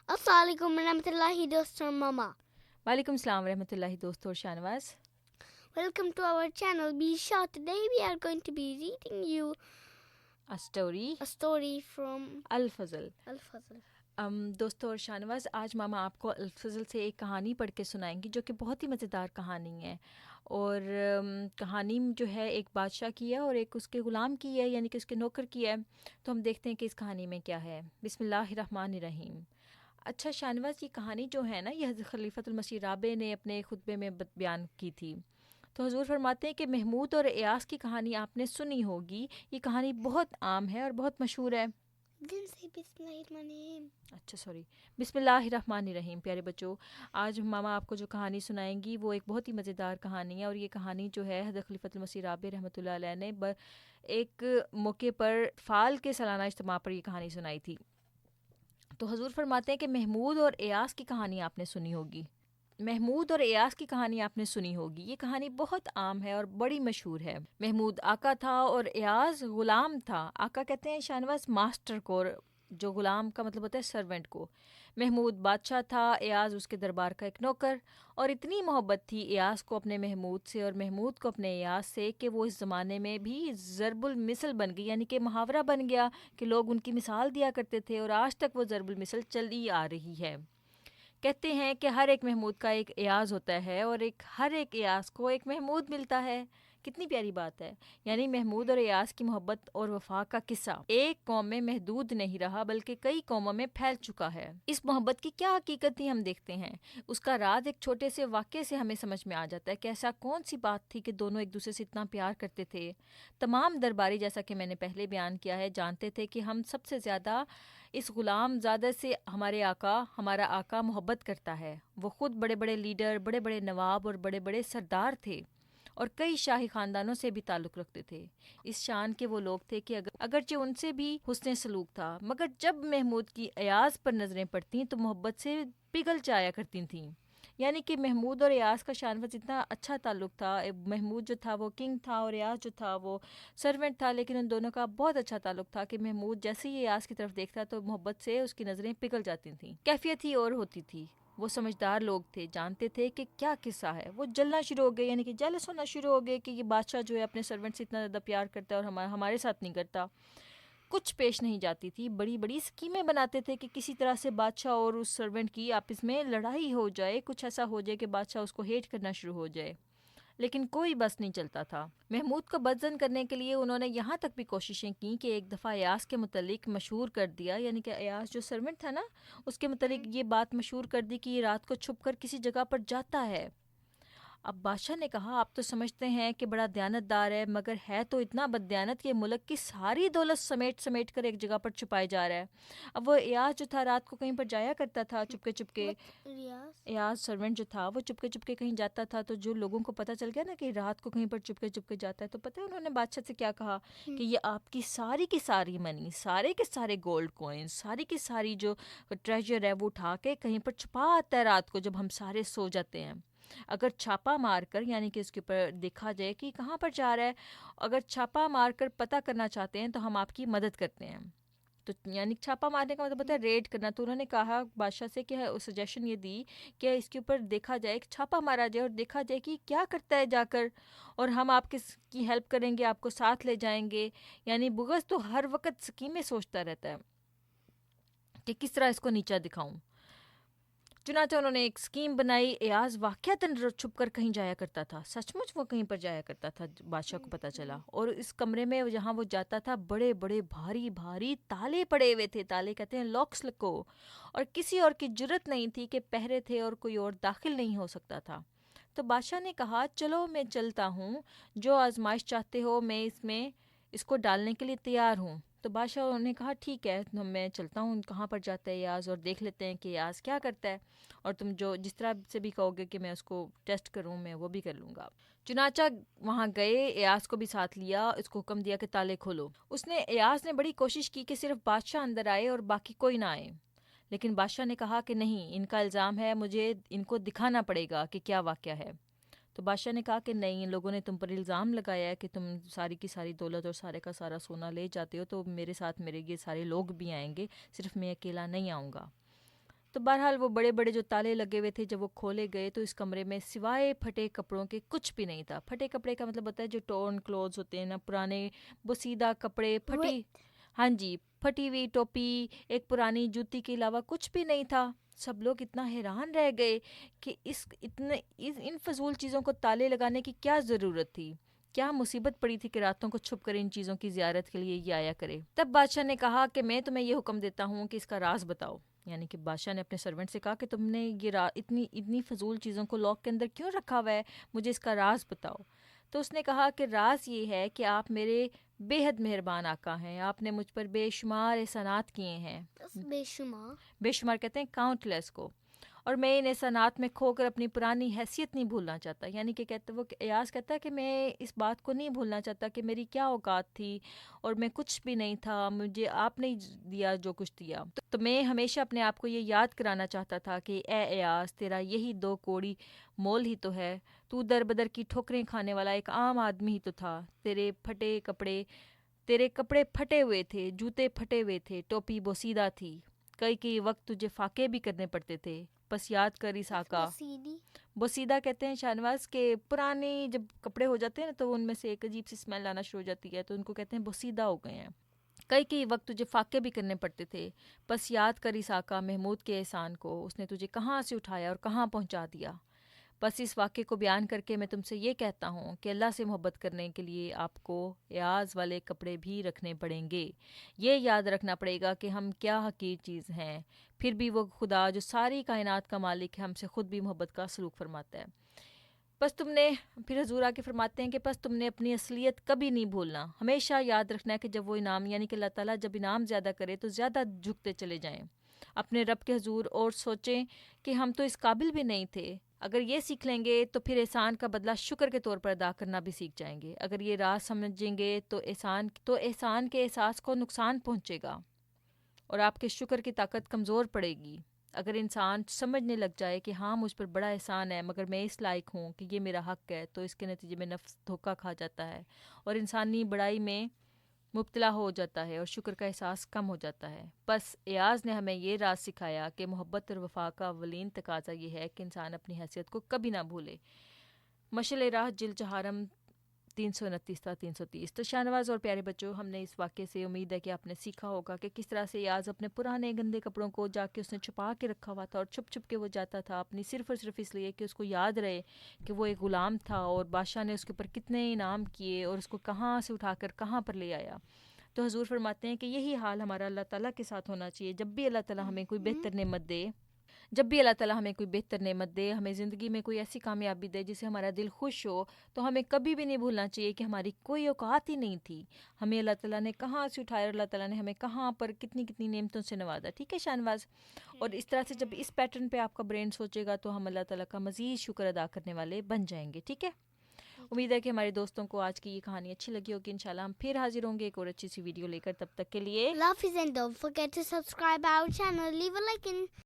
السلام علیکم ورحمۃ اللہ دوست اور ماما. وعلیکم السلام ورحمۃ اللہ دوست اور Shahnawaz. Welcome to our channel. Be sure today we are going to be reading you a story from al Fazl. Al-Fazl. دوستو اور شاہنواز، آج ماما آپ کو الفضل سے ایک کہانی پڑھ کے سنائیں گی جو کہ بہت ہی مزیدار کہانی ہے. اور کہانی جو ہے ایک بادشاہ کی ہے اور ایک اس کے غلام کی ہے، یعنی کہ اس کے نوکر کی ہے. تو ہم دیکھتے ہیں کہ اس کہانی میں کیا ہے. بسم اللہ الرحمن الرحیم. اچھا شاہنواز، یہ کہانی جو ہے نا، یہ حضرت خلیفۃ المسیح رابع نے اپنے خطبے میں بیان کی تھی. تو حضور فرماتے ہیں کہ محمود اور ایاس کی کہانی آپ نے سنی ہوگی. یہ کہانی بہت عام ہے اور بہت مشہور ہے. اچھا سوری، بسم اللہ الرحمن الرحیم. پیارے بچوں، آج ماما آپ کو جو کہانی سنائیں گی وہ ایک بہت ہی مزیدار کہانی ہے. اور یہ کہانی جو ہے حضرت خلیفۃ المسیح رابع رحمۃ اللہ علیہ نے ایک موقع پر فال کے سالانہ اجتماع پر یہ کہانی سنائی تھی. تو حضور فرماتے ہیں کہ محمود اور ایاس کی کہانی آپ نے سنی ہوگی. محمود اور ایاس کی کہانی آپ نے سنی ہوگی. یہ کہانی بہت عام ہے اور بڑی مشہور ہے. محمود آقا تھا اور ایاز غلام تھا. آقا کہتے ہیں شاہنواز ماسٹر کو، جو غلام کا مطلب ہوتا ہے سرونٹ کو. محمود بادشاہ تھا، ایاز اس کے دربار کا ایک نوکر. اور اتنی محبت تھی ایاز کو اپنے محمود سے اور محمود کو اپنے ایاز سے کہ وہ اس زمانے میں بھی ضرب المثل بن گئی، یعنی کہ محاورہ بن گیا کہ لوگ ان کی مثال دیا کرتے تھے اور آج تک وہ ضرب المثل چلی آ رہی ہے. کہتے ہیں کہ ہر ایک محمود کا ایک ایاز ہوتا ہے اور ہر ایک ایاز کو ایک محمود ملتا ہے. کتنی پیاری بات ہے. یعنی محمود اور ایاز کی محبت اور وفا کا قصہ ایک قوم میں محدود نہیں رہا بلکہ کئی قوموں میں پھیل چکا ہے. اس محبت کی کیا حقیقت تھی ہم دیکھتے ہیں. اس کا راز ایک چھوٹے سے واقعے سے ہمیں سمجھ میں آ جاتا ہے کہ ایسا کون سی بات تھی کہ دونوں ایک دوسرے سے اتنا پیار کرتے تھے. تمام درباری، جیسا کہ میں نے پہلے بیان کیا ہے، جانتے تھے کہ ہم سب سے زیادہ اس غلام زادہ سے ہمارا آقا محبت کرتا ہے. وہ خود بڑے بڑے لیڈر، بڑے بڑے نواب اور بڑے بڑے سردار تھے اور کئی شاہی خاندانوں سے بھی تعلق رکھتے تھے. اس شان کے وہ لوگ تھے کہ اگرچہ ان سے بھی حسن سلوک تھا، مگر جب محمود کی ایاز پر نظریں پڑتیں تو محبت سے پگھل جایا کرتی تھیں. یعنی کہ محمود اور ایاز کا شانوز اتنا اچھا تعلق تھا. محمود جو تھا وہ کنگ تھا اور ایاز جو تھا وہ سرونٹ تھا، لیکن ان دونوں کا بہت اچھا تعلق تھا کہ محمود جیسے ہی ایاز کی طرف دیکھتا تو محبت سے اس کی نظریں پگھل جاتی تھیں. کیفیت ہی اور ہوتی تھی. وہ سمجھدار لوگ تھے، جانتے تھے کہ کیا قصہ ہے. وہ جلنا شروع ہو گئے، یعنی کہ جیلس ہونا شروع ہو گئے کہ یہ بادشاہ جو ہے اپنے سرونٹ سے اتنا زیادہ پیار کرتا ہے اور ہمارے ساتھ نہیں کرتا. کچھ پیش نہیں جاتی تھی. بڑی بڑی اسکیمیں بناتے تھے کہ کسی طرح سے بادشاہ اور اس سرونٹ کی آپس میں لڑائی ہو جائے، کچھ ایسا ہو جائے کہ بادشاہ اس کو ہیٹ کرنا شروع ہو جائے. لیکن کوئی بس نہیں چلتا تھا. محمود کو بدزن کرنے کے لیے انہوں نے یہاں تک بھی کوششیں کی کہ ایک دفعہ ایاز کے متعلق مشہور کر دیا، یعنی کہ ایاز جو سرونٹ تھا نا، اس کے متعلق یہ بات مشہور کر دی کہ یہ رات کو چھپ کر کسی جگہ پر جاتا ہے. اب بادشاہ نے کہا آپ تو سمجھتے ہیں کہ بڑا دیانت دار ہے، مگر ہے تو اتنا بددیانت کہ ملک کی ساری دولت سمیٹ کر ایک جگہ پر چھپائے جا رہا ہے. اب وہ ایاز جو تھا رات کو کہیں پر جایا کرتا تھا چپکے. ایاز سرونٹ جو تھا وہ چپکے کہیں جاتا تھا. تو جو لوگوں کو پتہ چل گیا نا کہ رات کو کہیں پر چپکے جاتا ہے، تو پتہ ہے انہوں نے بادشاہ سے کیا کہا کہ یہ آپ کی ساری منی، سارے کے سارے گولڈ کوئن، ساری کی ساری جو ٹریجر ہے وہ اٹھا کے کہیں پر چھپا آتا ہے رات کو جب ہم سارے سو جاتے ہیں. اگر چھاپا مار کر، یعنی کہ اس کے اوپر دیکھا جائے کہ کہاں پر جا رہا ہے، اگر چھاپا مار کر پتہ کرنا چاہتے ہیں تو ہم آپ کی مدد کرتے ہیں. تو یعنی چھاپا مارنے کا مطلب ہوتا ہے ریڈ کرنا. تو انہوں نے کہا بادشاہ سے کہ سجیشن یہ دی کہ اس کے اوپر دیکھا جائے، چھاپا مارا جائے اور دیکھا جائے کہ کیا کرتا ہے جا کر، اور ہم آپ کی ہیلپ کریں گے، آپ کو ساتھ لے جائیں گے. یعنی بغض تو ہر وقت اسکیمیں سوچتا رہتا ہے کہ کس طرح اس کو نیچا دکھاؤں. چنانچہ انہوں نے ایک اسکیم بنائی. ایاز واقعتاً چھپ کر کہیں جایا کرتا تھا، سچ مچ وہ کہیں پر جایا کرتا تھا. بادشاہ کو پتہ چلا اور اس کمرے میں جہاں وہ جاتا تھا بڑے بڑے بھاری تالے پڑے ہوئے تھے. تالے کہتے ہیں لاکس کو، اور کسی اور کی جرت نہیں تھی کہ پہرے تھے اور کوئی اور داخل نہیں ہو سکتا تھا. تو بادشاہ نے کہا چلو میں چلتا ہوں، جو آزمائش چاہتے ہو میں اس کو ڈالنے کے لیے تیار ہوں. تو بادشاہ نے کہا ٹھیک ہے میں چلتا ہوں کہاں پر جاتا ہے ایاز اور دیکھ لیتے ہیں کہ ایاز کیا کرتا ہے، اور تم جس طرح سے بھی کہو گے کہ میں اس کو ٹیسٹ کروں میں وہ بھی کر لوں گا. چنانچہ وہاں گئے، ایاز کو بھی ساتھ لیا، اس کو حکم دیا کہ تالے کھولو. ایاز نے بڑی کوشش کی کہ صرف بادشاہ اندر آئے اور باقی کوئی نہ آئے، لیکن بادشاہ نے کہا کہ نہیں، ان کا الزام ہے، مجھے ان کو دکھانا پڑے گا کہ کیا واقعہ ہے. تو بادشاہ نے کہا کہ نہیں، ان لوگوں نے تم پر الزام لگایا ہے کہ تم ساری کی ساری دولت اور سارے کا سارا سونا لے جاتے ہو، تو میرے ساتھ میرے یہ سارے لوگ بھی آئیں گے، صرف میں اکیلا نہیں آؤں گا. تو بہرحال وہ بڑے بڑے جو تالے لگے ہوئے تھے جب وہ کھولے گئے تو اس کمرے میں سوائے پھٹے کپڑوں کے کچھ بھی نہیں تھا. پھٹے کپڑے کا مطلب ہوتا ہے جو ٹورن کلوتھس ہوتے ہیں نا, پرانے بوسیدہ کپڑے, پھٹی, ہاں جی, پھٹی ہوئی ٹوپی, ایک پرانی جوتی کے علاوہ کچھ بھی نہیں تھا. سب لوگ اتنا حیران رہ گئے کہ ان فضول چیزوں کو تالے لگانے کی کیا ضرورت تھی, کیا مصیبت پڑی تھی کہ راتوں کو چھپ کر ان چیزوں کی زیارت کے لیے یہ آیا کرے. تب بادشاہ نے کہا کہ میں تمہیں یہ حکم دیتا ہوں کہ اس کا راز بتاؤ. یعنی کہ بادشاہ نے اپنے سرونٹ سے کہا کہ تم نے یہ اتنی فضول چیزوں کو لاک کے اندر کیوں رکھا ہوا ہے, مجھے اس کا راز بتاؤ. تو اس نے کہا کہ راز یہ ہے کہ آپ میرے بے حد مہربان آقا ہیں, آپ نے مجھ پر بے شمار احسانات کیے ہیں. بے شمار. بے شمار کہتے ہیں کاؤنٹ لیس کو, اور میں ان احسانات میں کھو کر اپنی پرانی حیثیت نہیں بھولنا چاہتا. یعنی کہ ایاز کہتا ہے کہ میں اس بات کو نہیں بھولنا چاہتا کہ میری کیا اوقات تھی اور میں کچھ بھی نہیں تھا, مجھے آپ نے دیا جو کچھ دیا. تو میں ہمیشہ اپنے آپ کو یہ یاد کرانا چاہتا تھا کہ اے ایاز, تیرا یہی 2 کوڑی مول ہی تو ہے, تو در بدر کی ٹھوکریں کھانے والا ایک عام آدمی ہی تو تھا. تیرے کپڑے پھٹے ہوئے تھے, جوتے پھٹے ہوئے تھے, ٹوپی بوسیدہ تھی, کئی وقت تجھے فاقے بھی کرنے پڑتے تھے. بس یاد کر اس آقا. بوسیدہ کہتے ہیں شاہنواز کے پرانے جب کپڑے ہو جاتے ہیں نا تو ان میں سے ایک عجیب سی اسمیل آنا شروع ہو جاتی ہے, تو ان کو کہتے ہیں بوسیدہ ہو گئے ہیں. کئی وقت تجھے فاقے بھی کرنے پڑتے تھے. بس یاد کر اس آقا محمود کے احسان کو, اس نے تجھے کہاں سے اٹھایا اور کہاں پہنچا دیا. بس اس واقعے کو بیان کر کے میں تم سے یہ کہتا ہوں کہ اللہ سے محبت کرنے کے لیے آپ کو ایاز والے کپڑے بھی رکھنے پڑیں گے. یہ یاد رکھنا پڑے گا کہ ہم کیا حقیر چیز ہیں, پھر بھی وہ خدا جو ساری کائنات کا مالک ہے ہم سے خود بھی محبت کا سلوک فرماتا ہے. بس تم نے, پھر حضور آ کے فرماتے ہیں کہ بس تم نے اپنی اصلیت کبھی نہیں بھولنا. ہمیشہ یاد رکھنا ہے کہ جب وہ انعام, یعنی کہ اللہ تعالیٰ جب انعام زیادہ کرے تو زیادہ جھکتے چلے جائیں اپنے رب کے حضور, اور سوچیں کہ ہم تو اس قابل بھی نہیں تھے. اگر یہ سیکھ لیں گے تو پھر احسان کا بدلہ شکر کے طور پر ادا کرنا بھی سیکھ جائیں گے. اگر یہ راز سمجھیں گے تو احسان کے احساس کو نقصان پہنچے گا اور آپ کے شکر کی طاقت کمزور پڑے گی. اگر انسان سمجھنے لگ جائے کہ ہاں مجھ پر بڑا احسان ہے مگر میں اس لائق ہوں کہ یہ میرا حق ہے, تو اس کے نتیجے میں نفس دھوکہ کھا جاتا ہے اور انسانی بڑائی میں مبتلا ہو جاتا ہے اور شکر کا احساس کم ہو جاتا ہے. بس ایاز نے ہمیں یہ راز سکھایا کہ محبت اور وفا کا اولین تقاضا یہ ہے کہ انسان اپنی حیثیت کو کبھی نہ بھولے. مشعل راہ جلد چہارم 329 تا 330. تو شاہنواز اور پیارے بچوں, ہم نے اس واقعے سے امید ہے کہ آپ نے سیکھا ہوگا کہ کس طرح سے ایاز اپنے پرانے گندے کپڑوں کو جا کے اس نے چھپا کے رکھا ہوا تھا اور چھپ کے وہ جاتا تھا اپنی صرف اور صرف اس لیے کہ اس کو یاد رہے کہ وہ ایک غلام تھا اور بادشاہ نے اس کے اوپر کتنے انعام کیے اور اس کو کہاں سے اٹھا کر کہاں پر لے آیا. تو حضور فرماتے ہیں کہ یہی حال ہمارا اللہ تعالیٰ کے ساتھ ہونا چاہیے. جب بھی اللہ تعالیٰ ہمیں کوئی بہتر نعمت دے, ہمیں زندگی میں کوئی ایسی کامیابی دے جس سے ہمارا دل خوش ہو, تو ہمیں کبھی بھی نہیں بھولنا چاہیے کہ ہماری کوئی اوقات ہی نہیں تھی. ہمیں اللہ تعالیٰ نے کہاں سے اٹھایا اور اللہ تعالیٰ نے ہمیں کہاں پر کتنی نعمتوں سے نوازا. ٹھیک ہے شاہنواز, اور اس طرح سے جب اس پیٹرن پہ آپ کا برین سوچے گا تو ہم اللہ تعالیٰ کا مزید شکر ادا کرنے والے بن جائیں گے. ٹھیک ہے, امید ہے کہ ہمارے دوستوں کو آج کی یہ کہانی اچھی لگی ہوگی. انشاءاللہ ہم پھر حاضر ہوں گے ایک اور اچھی سی ویڈیو لے کر. تب تک کے لیے Love is, and don't forget to subscribe our channel. Leave a like and